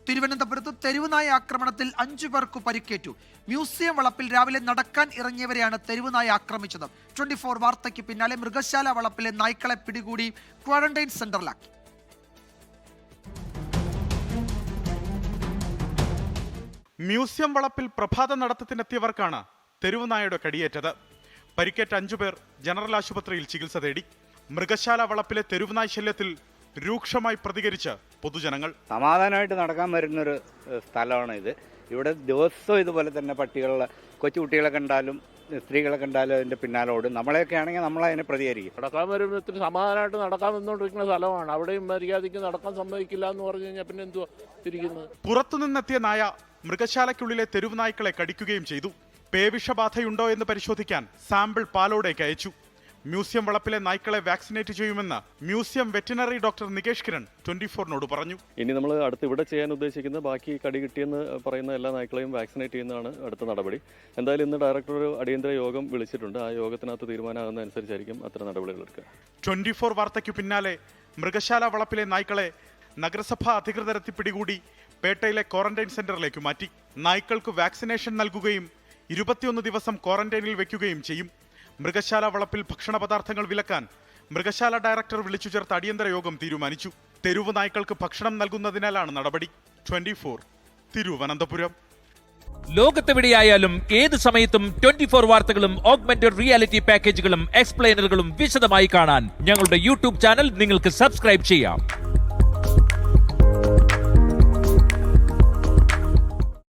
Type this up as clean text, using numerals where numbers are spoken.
തിരുവനന്തപുരത്ത് തെരുവുനായ ആക്രമണത്തിൽ 5 പേർക്ക് പരിക്കേറ്റു. മ്യൂസിയം വളപ്പിൽ രാവിലെ നടക്കാൻ ഇറങ്ങിയവരെയാണ് തെരുവുനായ ആക്രമിച്ചത്. 24 വാർത്തയ്ക്ക് പിന്നാലെ മൃഗശാല വളപ്പിലെ നായ്ക്കളെ പിടികൂടി ക്വാറന്റൈൻ സെന്ററിലാക്കി. മ്യൂസിയം വളപ്പിൽ പ്രഭാത നടത്തത്തിനെത്തിയവർക്കാണ് തെരുവുനായയുടെ കടിയേറ്റത്. പരിക്കേറ്റ 5 പേർ ജനറൽ ആശുപത്രിയിൽ ചികിത്സ തേടി. മൃഗശാല വളപ്പിലെ തെരുവുനായ് ശല്യത്തിൽ രൂക്ഷമായി പ്രതികരിച്ച് പൊതുജനങ്ങൾ. സമാധാനമായിട്ട് നടക്കാൻ വരുന്നൊരു സ്ഥലമാണ് ഇത്. ഇവിടെ ദിവസവും ഇതുപോലെ തന്നെ പട്ടികളെ, കൊച്ചുകുട്ടികളെ കണ്ടാലും സ്ത്രീകളെ കണ്ടാലും അതിൻ്റെ പിന്നാലെ ഓടും. നമ്മളെയൊക്കെ ആണെങ്കിൽ നമ്മളതിനെ പ്രതികരിക്കും. നടക്കാൻ വരുമ്പോഴത്തേന് സമാധാനമായിട്ട് നടക്കാൻ വന്നുകൊണ്ടിരിക്കുന്ന സ്ഥലമാണ്. അവിടെയും മര്യാദയ്ക്ക് നടക്കാൻ സമ്മതിക്കില്ല എന്ന് പറഞ്ഞു കഴിഞ്ഞാൽ പിന്നെ എന്തുവാ തിരിക്കുന്നത്? പുറത്തുനിന്നെത്തിയ നായ മൃഗശാലയ്ക്കുള്ളിലെ തെരുവുനായ്ക്കളെ കടിക്കുകയും ചെയ്തു. പേവിഷബാധയുണ്ടോ എന്ന് പരിശോധിക്കാൻ സാമ്പിൾ പാലോടേക്ക് അയച്ചു. മ്യൂസിയം വളപ്പിലെ നായ്ക്കളെ വാക്സിനേറ്റ് ചെയ്യുമെന്ന് museum veterinary doctor Nikesh Kiran 24-നോട് പറഞ്ഞു. ഇനി നമ്മൾ അടുത്ത് ഇവിടെ ചെയ്യാൻ ഉദ്ദേശിക്കുന്ന ബാക്കി കടി കിട്ടിയെന്ന് പറയുന്ന എല്ലാ നായ്ക്കളെയും വാക്സിനേറ്റ് ചെയ്യുന്നതാണ് അടുത്ത നടപടി. എന്തായാലും ഇന്ന് ഡയറക്ടർ ഒരു അടിയന്തര യോഗം വിളിച്ചിട്ടുണ്ട്. ആ യോഗത്തിനകത്ത് തീരുമാനമാകുന്ന അനുസരിച്ചായിരിക്കും അത്തരം നടപടികൾ എടുക്കുക. 24 വാർത്തയ്ക്കു പിന്നാലെ മൃഗശാല വളപ്പിലെ നായ്ക്കളെ നഗരസഭാ അധികൃതരെത്തി പിടികൂടി പേട്ടയിലെ ക്വാറന്റൈൻ സെന്ററിലേക്ക് മാറ്റി. നായ്ക്കൾക്ക് വാക്സിനേഷൻ നൽകുകയും 21 ദിവസം ക്വാറന്റൈനിൽ വെക്കുകയും ചെയ്യും. മൃഗശാല വളപ്പിൽ ഭക്ഷണ പദാർത്ഥങ്ങൾ വിലക്കാൻ മൃഗശാല ഡയറക്ടർ വിളിച്ചു ചേർത്ത അടിയന്തര യോഗം തീരുമാനിച്ചു. തെരുവ് നായ്ക്കൾക്ക് ഭക്ഷണം നൽകുന്നതിനാലാണ് നടപടി. 24 തിരുവനന്തപുരം. ലോകത്തെവിടെയായാലും ഏത് സമയത്തും 24 വാർത്തകളും ഓഗ്മെന്റഡ് റിയാലിറ്റി പാക്കേജുകളും എക്സ്പ്ലെയിനറുകളും വിശദമായി കാണാൻ ഞങ്ങളുടെ യൂട്യൂബ് ചാനൽ നിങ്ങൾക്ക് സബ്സ്ക്രൈബ് ചെയ്യാം.